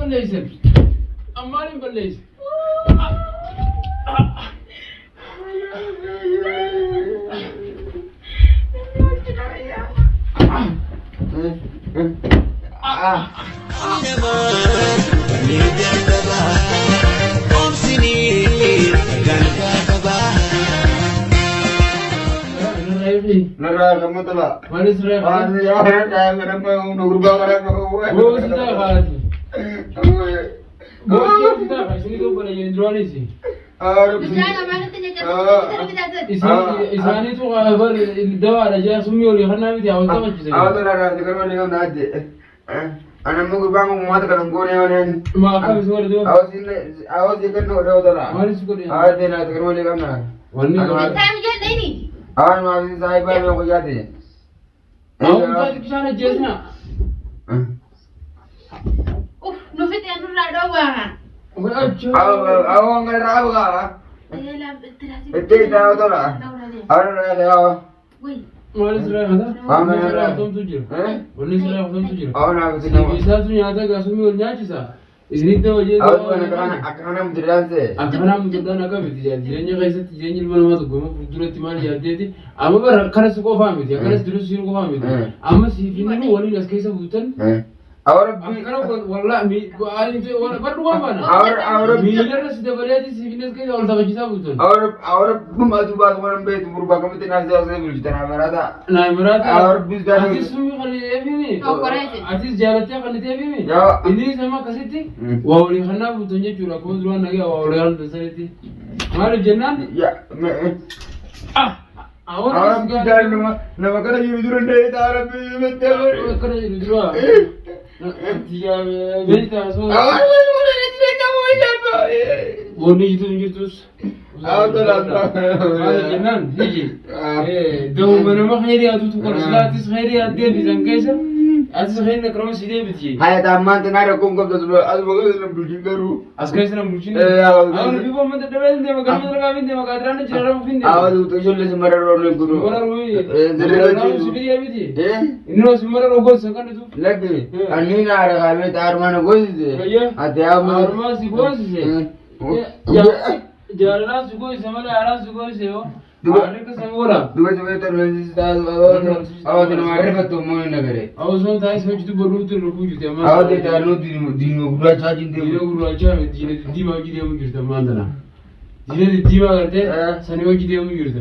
بليسن أمالي بليس نرى كم تلا ما نسرع أنا يا أنا كنا ما نقرب على كم هو سيدا خالتي هو سيدا خالتي تو بلا يندروني سي إساني تو خبر الدواء رجع سمي ولي خنا متي أول تما جزء أنا ذكر ما نيجي نادي أنا مو بانغ ما تكلم كوني أنا ما أكمل سؤال دو أوز ذكر نو تلا ما نسكت هذا أنا ذكر ما نيجي نادي وني أنا ما في سايبر ما كجاتي أو أنت كشانة جسنا أو أنغل رابعة إتى تاو تلا أنا رأيها ما نسرع هذا ما نسرع توم تجير ونسرع توم تجير أنا بسنا إذا سني هذا كاسمي ولنيا كذا إذن ده وجه أو أنا أكان مدرسة أكان مدرسة كم بتجي جيراني كيسة تجيني المنامات كم فدورة تمان جادي أما بر خلاص كوفا ميدي خلاص دروس يرو كوفا ميدي أما سيفيني ولي ناس كيسة بوتن أور أكانوا والله مي قاعدين في ولا بردوا بنا أور ميلر سيدا بلادي سيفيني كيسة ولا تبغى كيسة بوتن أور بما تبغى تقولن بيت بربع كم تناس جالس بيجتنا مرada نايمرات أور بيجتنا أتيس سمي خلي يبيني أتيس جالتة خلي تبيني إني سما كسيتي وأولي خنا بوتنجي جورا كون دروان نجا وأولي خنا تسرتي ما الجنان يا أور بيجتنا نما كنا يدورن ده تارا بيجتنا كنا يدورا تيجا بيجتا سو بوني جتوس أور تلا هذا جنان هيجي دو من ما خيري أتو تقول سلاتيس خيري أدي بيزن كيسا أتيس خيري نكرم سيدي بتجي هاي تامان تنارا كم كم تسلو أسمع بلجين كرو أسكاي سلام بلجين أنا بيبو من تدبر إنت ما كان مدرك أبين إنت ما قادرنا جرّا فين أو تقول لي سمرة رولي كرو سمرة روي زلمة سيدي أبيتي إنه سمرة روغول سكان تو لكن أني نارا كامل تارمان غوزي أتيام أرما سيغوزي جارنا سيغوزي سمرة أرا سيغوزي هو أريك سمورا دوبي ترمزي تاز أو تنمارة فتومون نغري أو سون تايس مجد بروت الركوج تمام أو تانو دينو غرا تاجين دينو غرا تاجين ديما جدي أمي جرت ما عندنا دينو ديما كرته سنيو جدي أمي جرت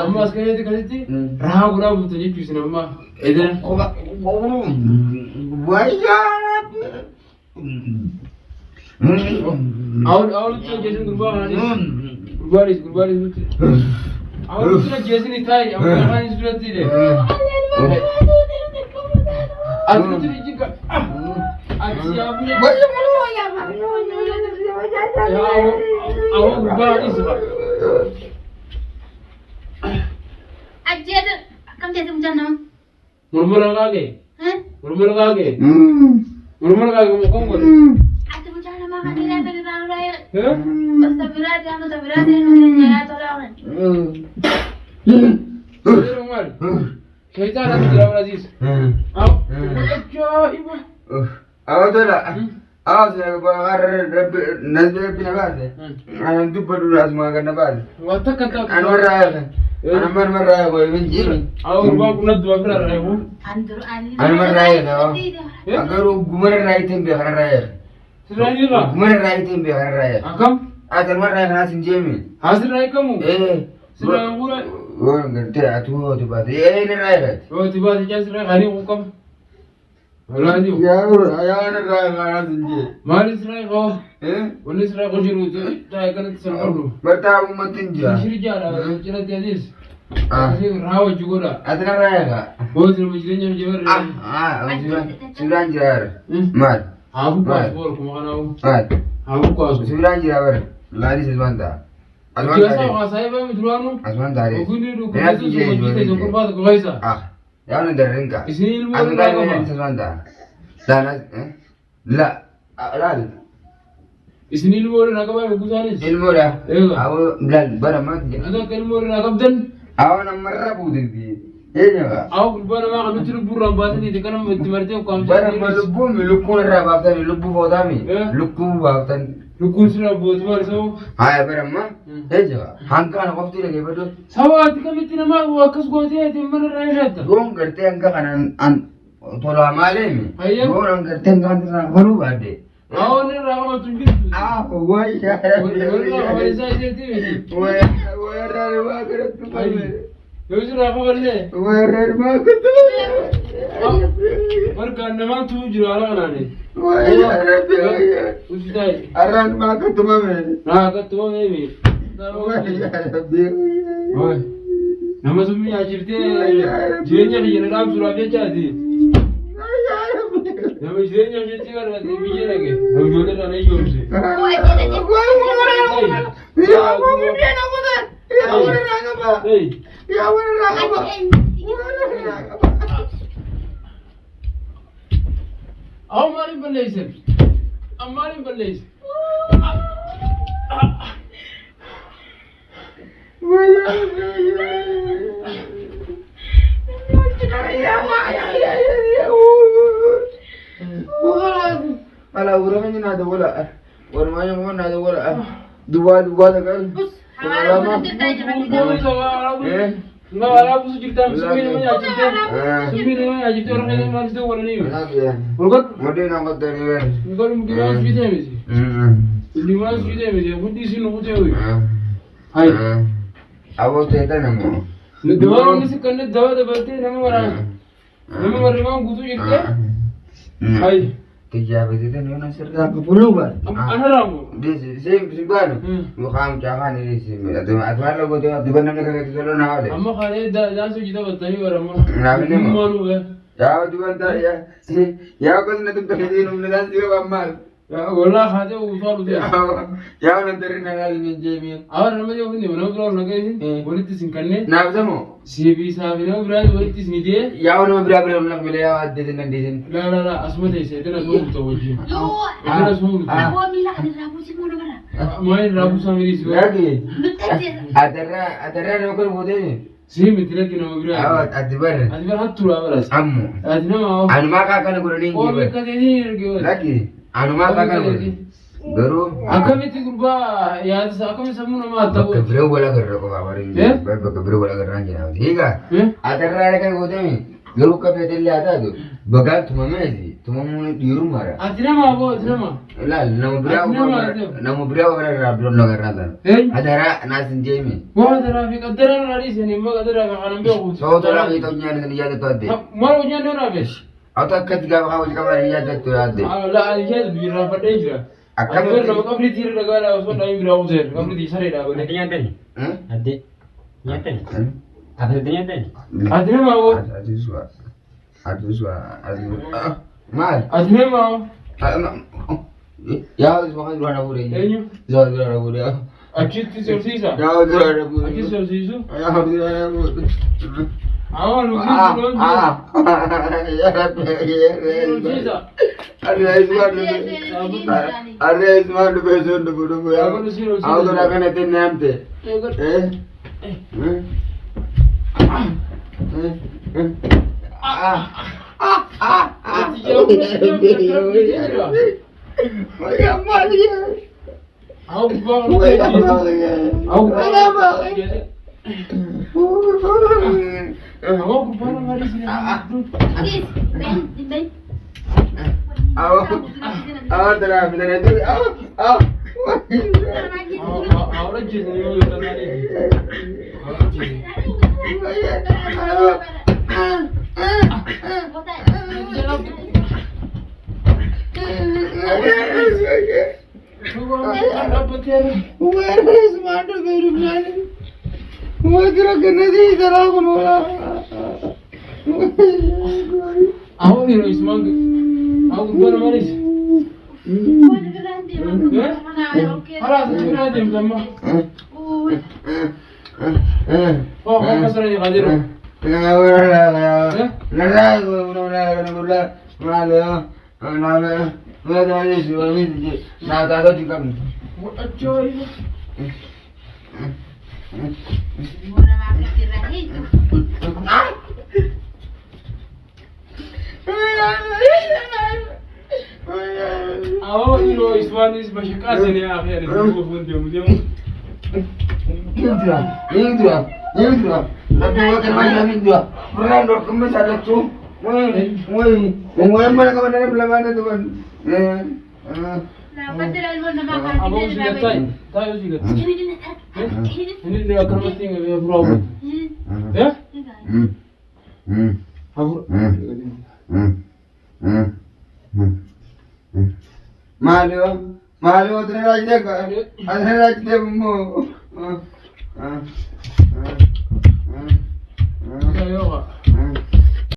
أما أسكاي تكلتي راها غرا بتجي كيسنا ما إذا أول تجيسن غربا غرباريس أول تجيسن تاي أول كان يسولتي ده أول تجيك أتيابني أول غرباريس أجياد كم تيجي مجنون مرمر كاغي مكون قول أنت مجنون ما خلي لا تري رانو راي بس تبرات إنه يا ترى عمر شيطان عبد العزيز أو أجايب أو تلا أو سنبغى رب نزل بنبات أنا دبر راس ما كنا بعد واتكت أنا مرة وينجيل أو باكو ندوا فرا رايو أنا مرة أقول غمر رايتين بيخر راير سراني لا غمر رايتين بيخر راير أكم أتى مرة ناس جيمي حاضر رايكمو إيه سراني غورا قلت أتوه تبات إيه نرايت هو تبغى تجلس رايك وكم ولا ديو يا أنا رايك أنا سنجي ما نسرائيل هو إيه ونسرائيل كجرو تاي كانت سنقولو برتاو متنجا شيري جارا جرا تياديس راو جوغورا أتنا رايك هو ترى مجرين جبر سوران جار مات أبو باسبور كم كانوا مات أبو باسبور سوران جار لاري سبانتا جالس أو خاصايبه مدروانو أسمان داري وكوني ركوبته سومجيته سوكر بعض كويسة يا أنا درينكا إسنيل مو أنا داري سبان دا لا لا إسنيل مو ركابه بكوزانيس المورا أو بلال برا ما تجي هذا كلمة ركابدن أو أنا مرة بودي Eenyuudha? Awu gurbaan namaa kan nuti lubbuu irraan baatanii kan nama itti martee qaamsa. Bara lubbuun lukkuun irraa baaftanii lubbuu footaami. Lukkuu baaftan. Lukkuun sirraa bootu maal ta'u? Haa bara amma eenyuudha? Hanga kana qofti dhageeffatu. Sawaati kamitti nama akkas gootee ati mana irraa hiraata? Yoon gartee hanga kanaan tolaa maaleemi? Yoon hanga gartee hanga kanaan faluu baadde. Awon irraa qabatu hin jirtu. Wayyaa Warra qabalisaa iseetii. Wayyaa waa garattu qalme. Yoo sirraa qaballee. Wayyaa waa garattu. Margaan namaan tuu jiru haala kanaani. Wayyaa rabbi wayyaa. Usitaayi. Arraan maa kattumame. Kattumame mi. Wayyaa rabbi wayyaa. Nama sun nyaachiftee jireenya kiyya dhaamsuudhaaf jechaati. Nama jireenya keetti barbaade biyya dhage. Nama ijoollee irraa na ijoolse. Aw maaliin balleessan? Maaliin balleessan? Ala urang ni nada bola. Warmanya mo nada bola. Dua takal. Enggak ala busu cerita sumbi namanya cerita. Sumbi namanya cerita orang yang malas tu orang ni. Bukan? Mode nama dari wer. Bukan mungkin malas cerita mesti. Di malas cerita mesti. Aku di sini aku cewek. Hai. Awak cerita nama. Dua orang ni sekarang dua berarti nama orang. Nama orang memang butuh cerita. Hai. Tiga betul tu nak serta kepuluh bar. Anak ramu. Di simpan. Bukan jangan ini simpan. Atau lo betul tu benar nak kerja tu nak ada. Amma kali dah sudah bertani orang mana. Nak ni mana? Malu ya. Ya tu anda ya. Ya kau ni tu kerja ni number dan juga amal. Wallah kade usal dia. Ya nanti nak lagi ni Jamie. Awak nama dia ni mana berapa nak ini? Boleh tisin kanne. Nak sama? CV sahaja nama berapa boleh tisin dia? Ya nama berapa nak beli awak di sini di sini. La asma dia saya tidak semua betul wajib. Tidak semua betul. Aku mila ada rabu sih mana mana. Main rabu sama diri semua. Lagi. Adara nak kau boleh ni. Sih mitra kita nama berapa? Awak adibar. Adibar hatu lah beras. Ammu. Adina mau. Anu maka kan guru ni. Oh mereka ini lagi. Lagi. Anu maka kan guru. Akan itu kurba ya akan semua nama tahu. Keberu bola kerja kau bawa ini. Keberu bola kerja ni nak. Iya. Adara kan guru ni. Guru kau betul ada tu. Bagai tu mana sih? Tu mana di rumah ada. Adina mau apa? Adina mau. Lah, nama berapa orang belum nak kerana. Adara nasin Jamie. Wah, adara fik adara lari sini, mak adara kan ambil aku. So tu lah itu nyari ni jadi tu ada. Malu nyari orang habis. Atau ketika kau kamar ni jadi tu ada. Lah, ini biar apa dia? Akan kalau kau beli tiru negara, usah dah ambil aku sendiri. Kau beli sari dah. Nanti nyata ni. Nanti nyata ni. Apa nanti nyata ni? Adina mau. Ada suara. Mal. Adina mau. Ya, semua dua nak boleh. Enyu. Dua nak boleh. Akit tu sisa. Ya, dua nak boleh. Akit sisa. Ya, dua nak boleh. Awak lu sisa. Ya, Sisa. Ada semua tu besok tu bodoh ya. Aku tu nak kena tenam te. أهو إنه إسماعيل بشكاس يا أخي أنا بقول فندم اليوم يندرا لكن وقت ما يندرا برا كم سالتو وين mana kamu dari belakang itu kan Nah, betul ilmu nama أبو kami سيجا ni. تاي تاي سيجا Ini ini dia akan mati nggak ya bro ya Abu Malu adre rajde ka adre rajde mo saya